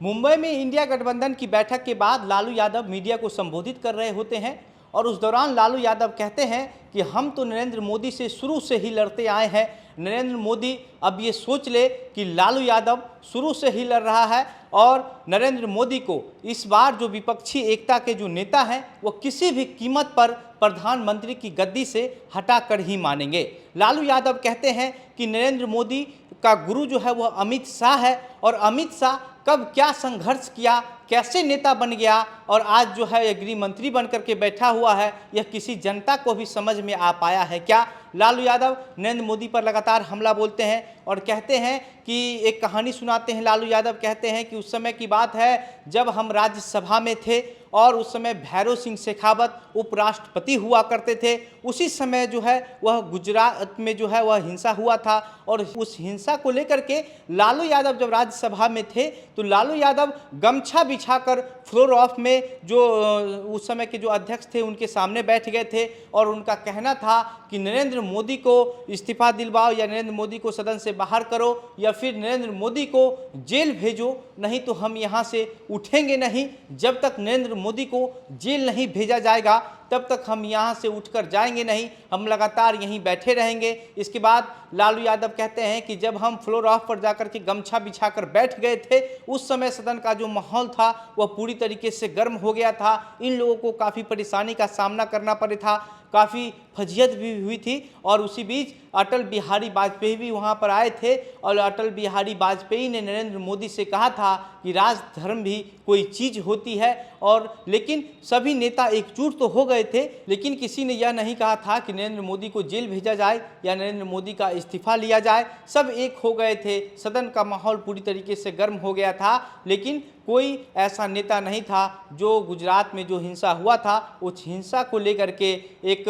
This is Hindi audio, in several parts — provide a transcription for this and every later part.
मुंबई में इंडिया गठबंधन की बैठक के बाद लालू यादव मीडिया को संबोधित कर रहे होते हैं और उस दौरान लालू यादव कहते हैं कि हम तो नरेंद्र मोदी से शुरू से ही लड़ते आए हैं। नरेंद्र मोदी अब ये सोच ले कि लालू यादव शुरू से ही लड़ रहा है और नरेंद्र मोदी को इस बार जो विपक्षी एकता के जो नेता हैं वो किसी भी कीमत पर प्रधानमंत्री की गद्दी से हटाकर ही मानेंगे। लालू यादव कहते हैं कि नरेंद्र मोदी का गुरु जो है वह अमित शाह है और अमित शाह कब क्या संघर्ष किया, कैसे नेता बन गया और आज जो है गृह मंत्री बनकर के बैठा हुआ है, यह किसी जनता को भी समझ में आ पाया है क्या। लालू यादव नरेंद्र मोदी पर लगातार हमला बोलते हैं और कहते हैं कि एक कहानी सुनाते हैं। लालू यादव कहते हैं कि उस समय की बात है जब हम राज्यसभा में थे और उस समय भैरों सिंह शेखावत उपराष्ट्रपति हुआ करते थे। उसी समय जो है वह गुजरात में जो है वह हिंसा हुआ था और उस हिंसा को लेकर के लालू यादव जब राज्यसभा में थे तो लालू यादव गमछा बिछाकर फ्लोर ऑफ में जो उस समय के जो अध्यक्ष थे उनके सामने बैठ गए थे और उनका कहना था कि नरेंद्र मोदी को इस्तीफा दिलवाओ या नरेंद्र मोदी को सदन से बाहर करो या फिर नरेंद्र मोदी को जेल भेजो, नहीं तो हम यहाँ से उठेंगे नहीं। जब तक नरेंद्र मोदी को जेल नहीं भेजा जाएगा तब तक हम यहाँ से उठकर जाएंगे नहीं, हम लगातार यहीं बैठे रहेंगे। इसके बाद लालू यादव कहते हैं कि जब हम फ्लोर ऑफ पर जाकर के गमछा बिछाकर बैठ गए थे उस समय सदन का जो माहौल था वह पूरी तरीके से गर्म हो गया था। इन लोगों को काफ़ी परेशानी का सामना करना पड़ा था, काफ़ी फजियत भी हुई थी और उसी बीच अटल बिहारी वाजपेयी भी वहां पर आए थे और अटल बिहारी वाजपेयी ने नरेंद्र मोदी से कहा था कि राजधर्म भी कोई चीज़ होती है और लेकिन सभी नेता एकजुट तो हो गए थे, लेकिन किसी ने यह नहीं कहा था कि नरेंद्र मोदी को जेल भेजा जाए या नरेंद्र मोदी का इस्तीफा लिया जाए। सब एक हो गए थे, सदन का माहौल पूरी तरीके से गर्म हो गया था, लेकिन कोई ऐसा नेता नहीं था जो गुजरात में जो हिंसा हुआ था उस हिंसा को लेकर के एक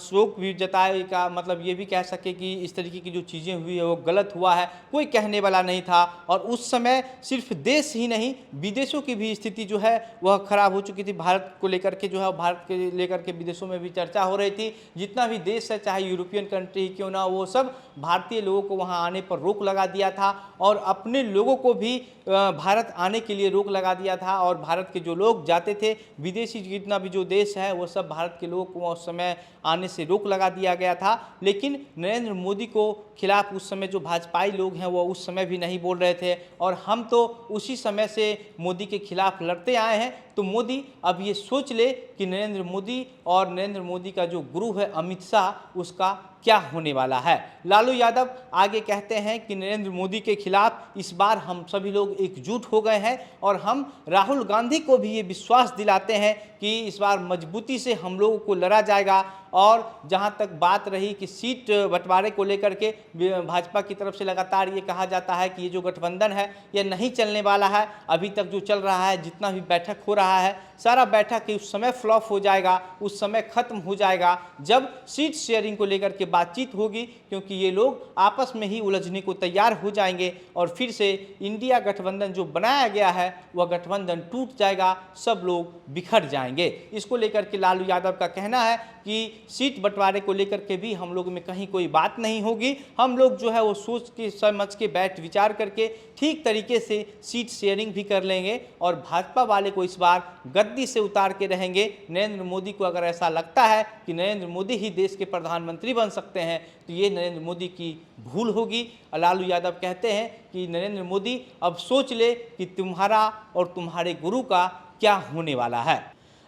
शोक भी जताए का मतलब ये भी कह सके कि इस तरीके की जो चीज़ें हुई है वो गलत हुआ है, कोई कहने वाला नहीं था। और उस समय सिर्फ देश ही नहीं विदेशों की भी स्थिति जो है वह खराब हो चुकी थी। भारत को लेकर के जो है भारत के लेकर के विदेशों में भी चर्चा हो रही थी। जितना भी देश है चाहे यूरोपियन कंट्री क्यों ना, वो सब भारतीय लोगों को वहाँ आने पर रोक लगा दिया था और अपने लोगों को भी भारत आने के लिए रोक लगा दिया था और भारत के जो लोग जाते थे विदेशी जितना भी जो देश है वो सब भारत के लोगों को उस समय आने से रोक लगा दिया गया था। लेकिन नरेंद्र मोदी को खिलाफ उस समय जो भाजपाई लोग हैं वो उस समय भी नहीं बोल रहे थे और हम तो उसी समय से मोदी के खिलाफ लड़ते आए हैं। तो मोदी अब ये सोच ले कि नरेंद्र मोदी और नरेंद्र मोदी का जो गुरु है अमित शाह उसका क्या होने वाला है। लालू यादव आगे कहते हैं कि नरेंद्र मोदी के खिलाफ इस बार हम सभी लोग एकजुट हो गए हैं और हम राहुल गांधी को भी ये विश्वास दिलाते हैं कि इस बार मजबूती से हम लोगों को लड़ा जाएगा। और जहां तक बात रही कि सीट बंटवारे को लेकर के भाजपा की तरफ से लगातार ये कहा जाता है कि ये जो गठबंधन है ये नहीं चलने वाला है। अभी तक जो चल रहा है जितना भी बैठक हो रहा है सारा बैठक उस समय फ्लॉप हो जाएगा, उस समय खत्म हो जाएगा जब सीट शेयरिंग को लेकर के बातचीत होगी, क्योंकि ये लोग आपस में ही उलझने को तैयार हो जाएंगे और फिर से इंडिया गठबंधन जो बनाया गया है वह गठबंधन टूट जाएगा, सब लोग बिखर जाएंगे। इसको लेकर के लालू यादव का कहना है कि सीट बंटवारे को लेकर के भी हम लोग में कहीं कोई बात नहीं होगी। हम लोग जो है वो सोच के समझ के बैठ विचार करके ठीक तरीके से सीट शेयरिंग भी कर लेंगे और भाजपा वाले को इस बार गद्दी से उतार के रहेंगे। नरेंद्र मोदी को अगर ऐसा लगता है कि नरेंद्र मोदी ही देश के प्रधानमंत्री बन सकते हैं तो ये नरेंद्र मोदी की भूल होगी। लालू यादव कहते हैं कि नरेंद्र मोदी अब सोच ले कि तुम्हारा और तुम्हारे गुरु का क्या होने वाला है।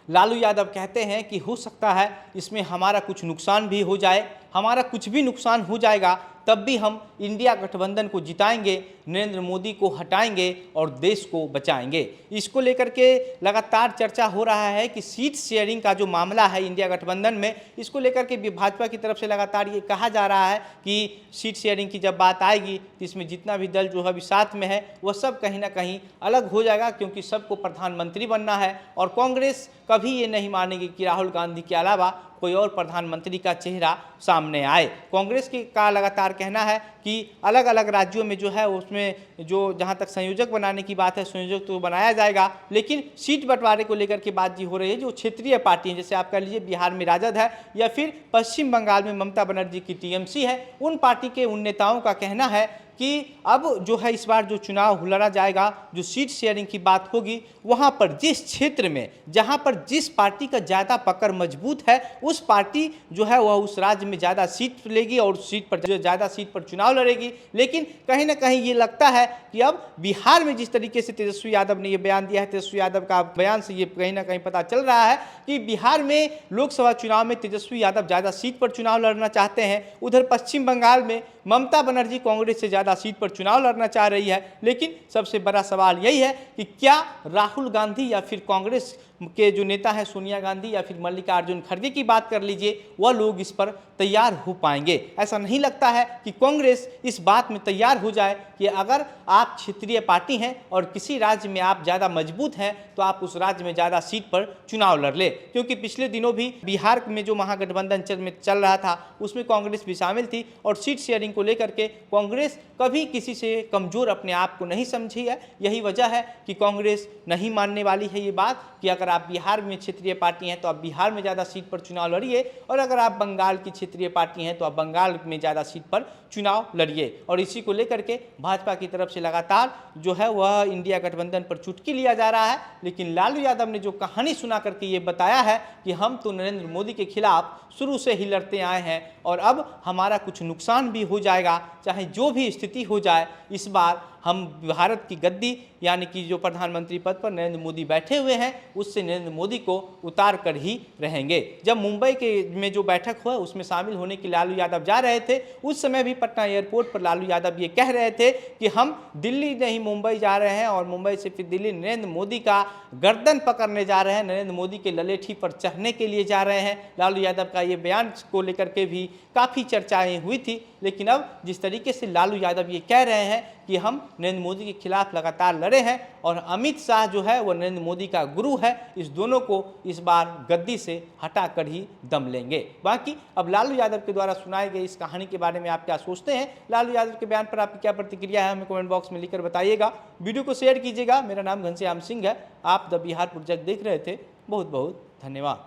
लालू यादव कहते हैं कि हो सकता है इसमें हमारा कुछ नुकसान भी हो जाए, हमारा कुछ भी नुकसान हो जाएगा तब भी हम इंडिया गठबंधन को जिताएंगे, नरेंद्र मोदी को हटाएंगे और देश को बचाएंगे। इसको लेकर के लगातार चर्चा हो रहा है कि सीट शेयरिंग का जो मामला है इंडिया गठबंधन में, इसको लेकर के भाजपा की तरफ से लगातार ये कहा जा रहा है कि सीट शेयरिंग की जब बात आएगी तो इसमें जितना भी दल जो है अभी साथ में है वह सब कहीं ना कहीं अलग हो जाएगा, क्योंकि सबको प्रधानमंत्री बनना है और कांग्रेस कभी ये नहीं मानेगी कि राहुल गांधी के अलावा कोई और प्रधानमंत्री का चेहरा सामने आए। कांग्रेस का लगातार कहना है कि अलग अलग राज्यों में जो है उसमें जो जहां तक संयोजक बनाने की बात है संयोजक तो बनाया जाएगा, लेकिन सीट बंटवारे को लेकर के बात जी हो रही है जो क्षेत्रीय पार्टी है, जैसे आप कह लीजिए बिहार में राजद है या फिर पश्चिम बंगाल में ममता बनर्जी की टीएमसी है, उन पार्टी के उन नेताओं का कहना है कि अब जो है इस बार जो चुनाव लड़ा जाएगा, जो सीट शेयरिंग की बात होगी, वहाँ पर जिस क्षेत्र में जहाँ पर जिस पार्टी का ज़्यादा पकड़ मजबूत है उस पार्टी जो है वह उस राज्य में ज़्यादा सीट लेगी और उस सीट पर जो ज़्यादा सीट पर चुनाव लड़ेगी। लेकिन कहीं ना कहीं ये लगता है कि अब बिहार में जिस तरीके से तेजस्वी यादव ने ये बयान दिया है, तेजस्वी यादव का बयान से ये कहीं ना कहीं पता चल रहा है कि बिहार में लोकसभा चुनाव में तेजस्वी यादव ज़्यादा सीट पर चुनाव लड़ना चाहते हैं। उधर पश्चिम बंगाल में ममता बनर्जी कांग्रेस से ज़्यादा सीट पर चुनाव लड़ना चाह रही है। लेकिन सबसे बड़ा सवाल यही है कि क्या राहुल गांधी या फिर कांग्रेस के जो नेता हैं सोनिया गांधी या फिर मल्लिकार्जुन खड़गे की बात कर लीजिए, वह लोग इस पर तैयार हो पाएंगे। ऐसा नहीं लगता है कि कांग्रेस इस बात में तैयार हो जाए कि अगर आप क्षेत्रीय पार्टी हैं और किसी राज्य में आप ज़्यादा मजबूत हैं तो आप उस राज्य में ज़्यादा सीट पर चुनाव लड़ ले। क्योंकि पिछले दिनों भी बिहार में जो महागठबंधन चल रहा था उसमें कांग्रेस भी शामिल थी और सीट शेयरिंग को लेकर के कांग्रेस कभी किसी से कमज़ोर अपने आप को नहीं समझी है। यही वजह है कि कांग्रेस नहीं मानने वाली है ये बात कि अगर आप बिहार में क्षेत्रीय पार्टी हैं तो आप बिहार में ज़्यादा सीट पर चुनाव लड़िए और अगर आप बंगाल की क्षेत्रीय पार्टी हैं तो आप बंगाल में ज़्यादा सीट पर चुनाव लड़िए। और इसी को लेकर के भाजपा की तरफ से लगातार जो है वह इंडिया गठबंधन पर चुटकी लिया जा रहा है। लेकिन लालू यादव ने जो कहानी सुना करके ये बताया है कि हम तो नरेंद्र मोदी के खिलाफ शुरू से ही लड़ते आए हैं और अब हमारा कुछ नुकसान भी हो जाएगा, चाहे जो भी स्थिति हो जाए, इस बार हम भारत की गद्दी यानी कि जो प्रधानमंत्री पद पर नरेंद्र मोदी बैठे हुए हैं उससे नरेंद्र मोदी को उतार कर ही रहेंगे। जब मुंबई में जो बैठक हुआ उसमें शामिल होने के लालू यादव जा रहे थे, उस समय भी पटना एयरपोर्ट पर लालू यादव ये कह रहे थे कि हम दिल्ली नहीं मुंबई जा रहे हैं और मुंबई से फिर दिल्ली नरेंद्र मोदी का गर्दन पकड़ने जा रहे हैं, नरेंद्र मोदी के ललेठी पर चढ़ने के लिए जा रहे हैं। लालू यादव का ये बयान को लेकर के भी काफ़ी चर्चाएं हुई थी। लेकिन अब जिस तरीके से लालू यादव ये कह रहे हैं कि हम नरेंद्र मोदी के खिलाफ लगातार लड़े हैं और अमित शाह जो है वो नरेंद्र मोदी का गुरु है, इस दोनों को इस बार गद्दी से हटा कर ही दम लेंगे। बाकी अब लालू यादव के द्वारा सुनाई गई इस कहानी के बारे में आप क्या सोचते हैं? लालू यादव के बयान पर आपकी क्या प्रतिक्रिया है, हमें कमेंट बॉक्स में लिखकर बताइएगा। वीडियो को शेयर कीजिएगा। मेरा नाम घनश्याम सिंह है। आप द बिहार प्रोजेक्ट देख रहे थे। बहुत बहुत धन्यवाद।